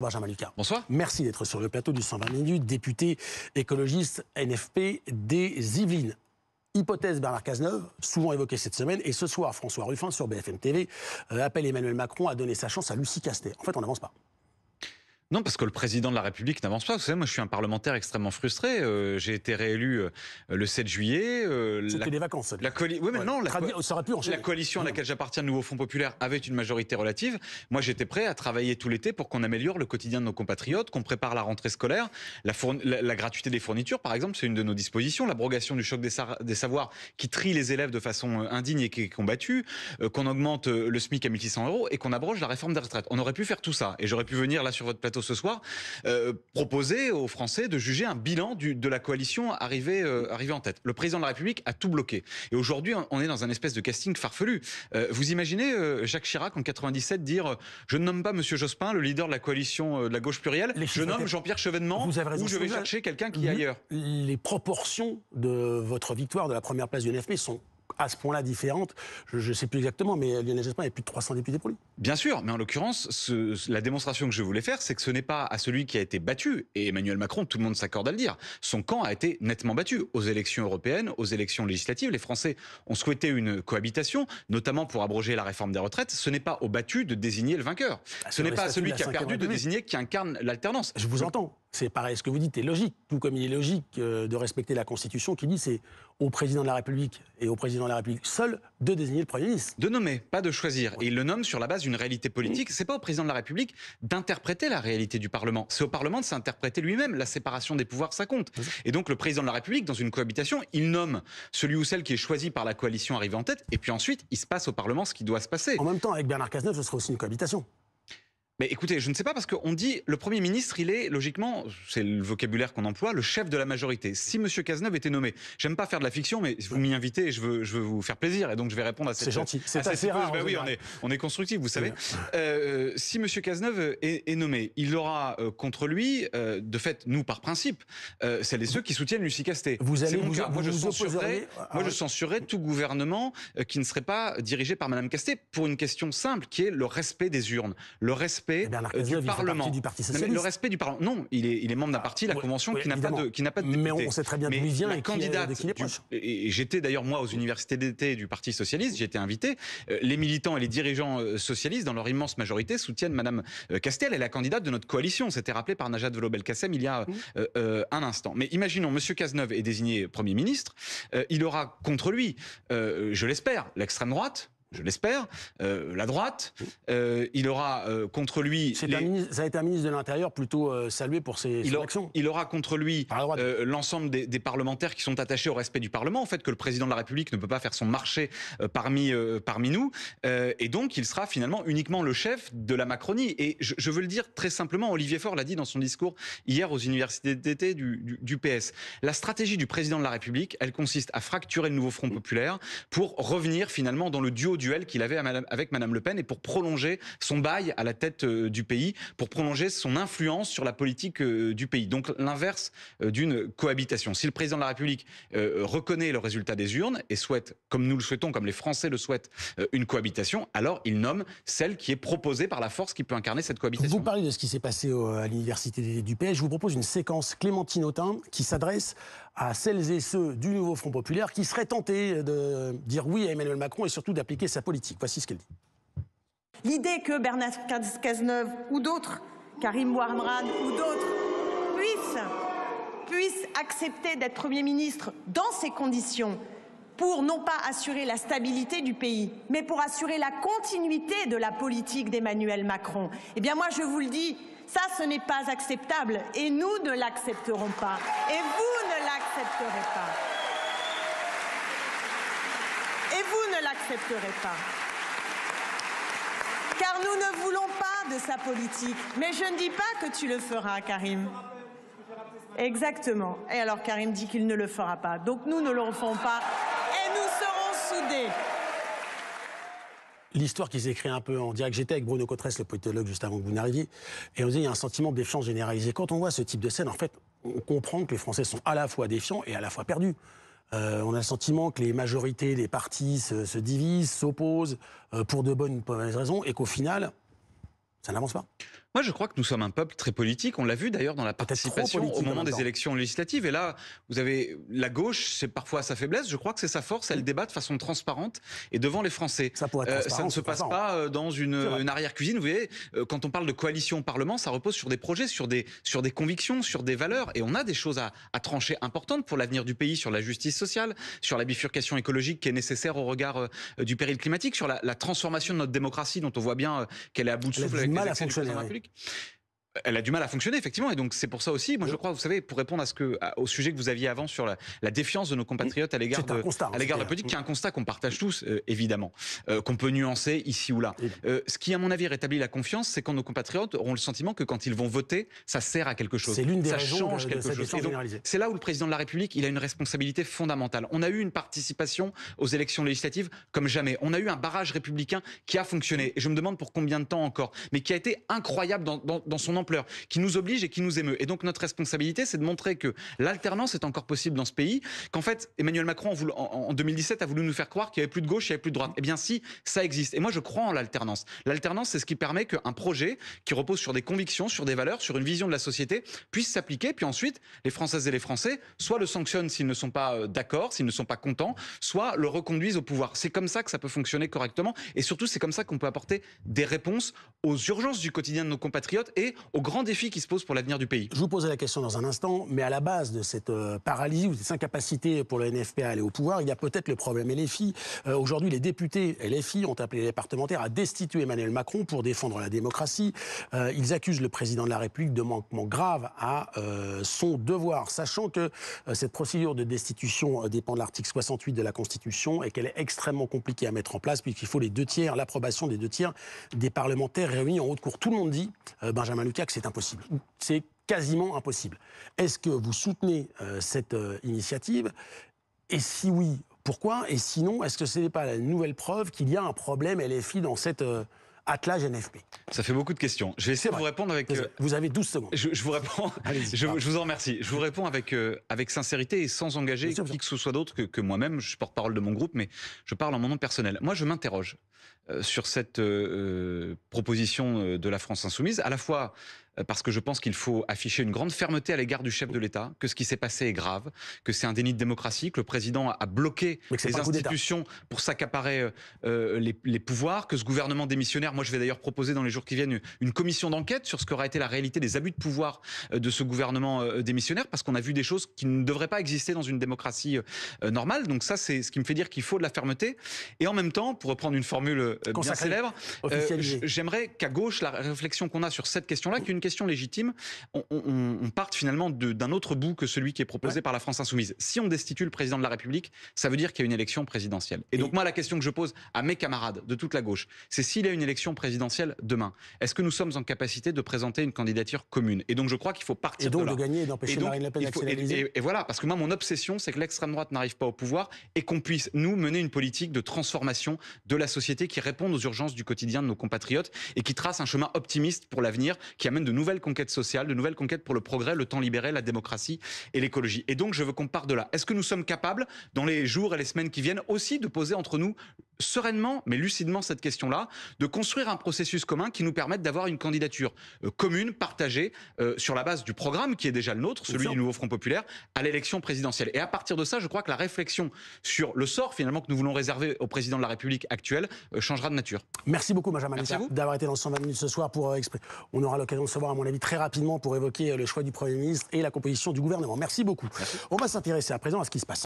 Benjamin Lucas. Bonsoir. Merci d'être sur le plateau du 120 minutes, député écologiste NFP des Yvelines. Hypothèse Bernard Cazeneuve, souvent évoquée cette semaine, et ce soir, François Ruffin sur BFM TV appelle Emmanuel Macron à donner sa chance à Lucie Castet. En fait, on n'avance pas. Non, parce que le président de la République n'avance pas. Vous savez, moi, je suis un parlementaire extrêmement frustré. J'ai été réélu le 7 juillet. C'était des vacances. Oui, mais non, ça aurait pu enchaîner. La coalition à laquelle j'appartiens, le Nouveau Front Populaire, avait une majorité relative. Moi, j'étais prêt à travailler tout l'été pour qu'on améliore le quotidien de nos compatriotes, qu'on prépare la rentrée scolaire. La gratuité des fournitures, par exemple, c'est une de nos dispositions. L'abrogation du choc des savoirs qui trie les élèves de façon indigne et qui est combattue. Qu'on augmente le SMIC à 1 600 € et qu'on abroge la réforme des retraites. On aurait pu faire tout ça. Et j'aurais pu venir là sur votre plateau ce soir, proposer aux Français de juger un bilan de la coalition arrivée en tête. Le président de la République a tout bloqué. Et aujourd'hui, on est dans un espèce de casting farfelu. Vous imaginez Jacques Chirac en 97 dire « Je ne nomme pas M. Jospin, le leader de la coalition de la gauche plurielle, je nomme Jean-Pierre Chevènement ou je vais chercher quelqu'un qui est ailleurs ». Les proportions de votre victoire de la première place du NFP sont à ce point-là différentes. Je ne sais plus exactement, mais Lionel Jospin, il y a plus de 300 députés pour lui. Bien sûr, mais en l'occurrence, la démonstration que je voulais faire, c'est que ce n'est pas à celui qui a été battu, et Emmanuel Macron, tout le monde s'accorde à le dire, son camp a été nettement battu. Aux élections européennes, aux élections législatives, les Français ont souhaité une cohabitation, notamment pour abroger la réforme des retraites. Ce n'est pas au battu de désigner le vainqueur. Ce n'est pas à celui qui a perdu de désigner qui incarne l'alternance. Je vous entends. C'est pareil, ce que vous dites est logique, tout comme il est logique de respecter la Constitution qui dit c'est au président de la République et au président de la République seul de désigner le Premier ministre. De nommer, pas de choisir. Et il le nomme sur la base d'une réalité politique. C'est pas au président de la République d'interpréter la réalité du Parlement. C'est au Parlement de s'interpréter lui-même. La séparation des pouvoirs, ça compte. Et donc le président de la République, dans une cohabitation, il nomme celui ou celle qui est choisi par la coalition arrivée en tête. Et puis ensuite, il se passe au Parlement ce qui doit se passer. En même temps, avec Bernard Cazeneuve, ce sera aussi une cohabitation. Mais écoutez, je ne sais pas parce qu'on dit le Premier ministre, il est logiquement, c'est le vocabulaire qu'on emploie, le chef de la majorité. Si M. Cazeneuve était nommé, j'aime pas faire de la fiction, mais vous m'y invitez et je veux vous faire plaisir et donc je vais répondre à cette. C'est gentil, c'est assez rare. Oui, on est constructif, vous savez. Si M. Cazeneuve est nommé, il aura contre lui, de fait, nous par principe, celles et ceux qui soutiennent Lucie Castet. Moi, je censurerai tout gouvernement qui ne serait pas dirigé par Mme Castet pour une question simple, qui est le respect des urnes, le respect du Parlement. Du Parti socialiste. Le respect du Parlement. Non, il est membre d'un parti, la Convention, qui n'a pas de député. Mais on sait très bien d'où il vient et candidate qui est proche. Et j'étais d'ailleurs, moi, aux universités d'été du Parti socialiste, j'ai été invité. Les militants et les dirigeants socialistes, dans leur immense majorité, soutiennent Mme Castet. Elle est la candidate de notre coalition. C'était rappelé par Najat Vallaud-Belkacem il y a un instant. Mais imaginons, M. Cazeneuve est désigné Premier ministre. Il aura contre lui, je l'espère, l'extrême droite. Je l'espère, la droite, il aura contre lui... Ça a été un ministre de l'Intérieur plutôt salué pour ses actions. Il aura contre lui l'ensemble des parlementaires qui sont attachés au respect du Parlement, au fait que le président de la République ne peut pas faire son marché parmi nous, et donc il sera finalement uniquement le chef de la Macronie. Et je veux le dire très simplement, Olivier Faure l'a dit dans son discours hier aux universités d'été du PS. La stratégie du président de la République, elle consiste à fracturer le Nouveau Front Populaire pour revenir finalement dans le duel qu'il avait avec Mme Le Pen et pour prolonger son bail à la tête du pays, pour prolonger son influence sur la politique du pays. Donc l'inverse d'une cohabitation. Si le président de la République reconnaît le résultat des urnes et souhaite, comme nous le souhaitons, comme les Français le souhaitent, une cohabitation, alors il nomme celle qui est proposée par la force qui peut incarner cette cohabitation. Vous parlez de ce qui s'est passé à l'université du PS. Je vous propose une séquence Clémentine Autain qui s'adresse à celles et ceux du Nouveau Front Populaire qui seraient tentés de dire oui à Emmanuel Macron et surtout d'appliquer sa politique. Voici ce qu'elle dit. L'idée que Bernard Cazeneuve ou d'autres, Karim Ouamran ou d'autres, puissent accepter d'être Premier ministre dans ces conditions pour non pas assurer la stabilité du pays, mais pour assurer la continuité de la politique d'Emmanuel Macron. Eh bien moi je vous le dis, ça ce n'est pas acceptable et nous ne l'accepterons pas. Et vous ne l'accepterez pas. Et vous ne l'accepterez pas. Car nous ne voulons pas de sa politique. Mais je ne dis pas que tu le feras, Karim. Exactement. Et alors Karim dit qu'il ne le fera pas. Donc nous ne le ferons pas. Et nous serons soudés. L'histoire qui s'écrit un peu en direct. J'étais avec Bruno Cotresse, le politologue, juste avant que vous n'arriviez. Et on disait, il y a un sentiment de défiance généralisée. Quand on voit ce type de scène, en fait, on comprend que les Français sont à la fois défiants et à la fois perdus. On a le sentiment que les majorités, les partis se divisent, s'opposent pour de bonnes ou de mauvaises raisons et qu'au final, ça n'avance pas. Moi, je crois que nous sommes un peuple très politique. On l'a vu d'ailleurs dans la participation au moment des élections législatives. Et là, vous avez la gauche, c'est parfois sa faiblesse. Je crois que c'est sa force. Elle débat de façon transparente et devant les Français. Ça ne se passe pas dans une arrière-cuisine. Vous voyez, quand on parle de coalition au Parlement, ça repose sur des projets, sur des convictions, sur des valeurs. Et on a des choses à trancher importantes pour l'avenir du pays, sur la justice sociale, sur la bifurcation écologique qui est nécessaire au regard du péril climatique, sur la transformation de notre démocratie dont on voit bien qu'elle est à bout de souffle avec les excès du président de la République. Elle a du mal à fonctionner, effectivement, et donc c'est pour ça aussi, moi je crois, vous savez, pour répondre au sujet que vous aviez avant sur la défiance de nos compatriotes à l'égard de la politique, qui est un constat qu'on partage tous, évidemment, qu'on peut nuancer ici ou là. Ce qui, à mon avis, rétablit la confiance, c'est quand nos compatriotes auront le sentiment que quand ils vont voter, ça sert à quelque chose. C'est l'une des raisons change quelque chose. C'est là où le président de la République, il a une responsabilité fondamentale. On a eu une participation aux élections législatives comme jamais. On a eu un barrage républicain qui a fonctionné, et je me demande pour combien de temps encore, mais qui a été incroyable dans son ampleur, qui nous oblige et qui nous émeut. Et donc notre responsabilité, c'est de montrer que l'alternance est encore possible dans ce pays, qu'en fait Emmanuel Macron en 2017 a voulu nous faire croire qu'il n'y avait plus de gauche, il n'y avait plus de droite. Eh bien si, ça existe. Et moi je crois en l'alternance. L'alternance, c'est ce qui permet qu'un projet qui repose sur des convictions, sur des valeurs, sur une vision de la société puisse s'appliquer, puis ensuite les Françaises et les Français soit le sanctionnent s'ils ne sont pas d'accord, s'ils ne sont pas contents, soit le reconduisent au pouvoir. C'est comme ça que ça peut fonctionner correctement, et surtout c'est comme ça qu'on peut apporter des réponses aux urgences du quotidien de nos compatriotes et aux grands défis qui se posent pour l'avenir du pays. Je vous poserai la question dans un instant, mais à la base de cette paralysie ou de cette incapacité pour le NFP à aller au pouvoir, il y a peut-être le problème LFI. Aujourd'hui, les députés LFI ont appelé les parlementaires à destituer Emmanuel Macron pour défendre la démocratie. Ils accusent le président de la République de manquement grave à son devoir, sachant que cette procédure de destitution dépend de l'article 68 de la Constitution et qu'elle est extrêmement compliquée à mettre en place puisqu'il faut l'approbation des 2/3 des parlementaires réunis en haute cour. Tout le monde dit, Benjamin Lucas, que c'est impossible. C'est quasiment impossible. Est-ce que vous soutenez cette initiative? Et si oui, pourquoi? Et sinon, est-ce que ce n'est pas la nouvelle preuve qu'il y a un problème LFI dans cette attelage NFP? Ça fait beaucoup de questions. Je vais essayer de vous répondre avec... Vous avez 12 secondes. Je vous réponds... je vous en remercie. Je vous réponds avec sincérité et sans engager qui que ce soit d'autre que moi-même. Je suis porte-parole de mon groupe, mais je parle en mon nom personnel. Moi, je m'interroge sur cette proposition de la France Insoumise, à la fois parce que je pense qu'il faut afficher une grande fermeté à l'égard du chef de l'État, que ce qui s'est passé est grave, que c'est un déni de démocratie, que le président a bloqué les institutions pour s'accaparer les pouvoirs, que ce gouvernement démissionnaire, moi je vais d'ailleurs proposer dans les jours qui viennent une commission d'enquête sur ce qu'aura été la réalité des abus de pouvoir de ce gouvernement démissionnaire, parce qu'on a vu des choses qui ne devraient pas exister dans une démocratie normale. Donc ça, c'est ce qui me fait dire qu'il faut de la fermeté. Et en même temps, pour reprendre une formule bien célèbre, j'aimerais qu'à gauche, la réflexion qu'on a sur cette question-là, qui est une question légitime, on parte finalement d'un autre bout que celui qui est proposé par la France Insoumise. Si on destitue le président de la République, ça veut dire qu'il y a une élection présidentielle. Et donc moi, la question que je pose à mes camarades de toute la gauche, c'est s'il y a une élection présidentielle demain, est-ce que nous sommes en capacité de présenter une candidature commune? Et donc je crois qu'il faut partir de là. Et donc de gagner et d'empêcher Marine Le Pen d'accélérer. Et voilà, parce que moi, mon obsession, c'est que l'extrême droite n'arrive pas au pouvoir et qu'on puisse, nous, mener une politique de transformation de la société qui réponde aux urgences du quotidien de nos compatriotes et qui trace un chemin optimiste pour l'avenir, qui amène de nouvelles conquêtes sociales, de nouvelles conquêtes pour le progrès, le temps libéré, la démocratie et l'écologie. Et donc, je veux qu'on parte de là. Est-ce que nous sommes capables, dans les jours et les semaines qui viennent, aussi de poser entre nous sereinement, mais lucidement, cette question-là, de construire un processus commun qui nous permette d'avoir une candidature commune, partagée, sur la base du programme qui est déjà le nôtre, celui du Nouveau Front Populaire, à l'élection présidentielle. Et à partir de ça, je crois que la réflexion sur le sort, finalement, que nous voulons réserver au président de la République actuel, changera de nature. Merci beaucoup, Benjamin Lucas, d'avoir été dans 120 minutes ce soir pour on aura l'occasion de se voir, à mon avis, très rapidement pour évoquer le choix du Premier ministre et la composition du gouvernement. Merci beaucoup. Merci. On va s'intéresser à présent à ce qui se passe.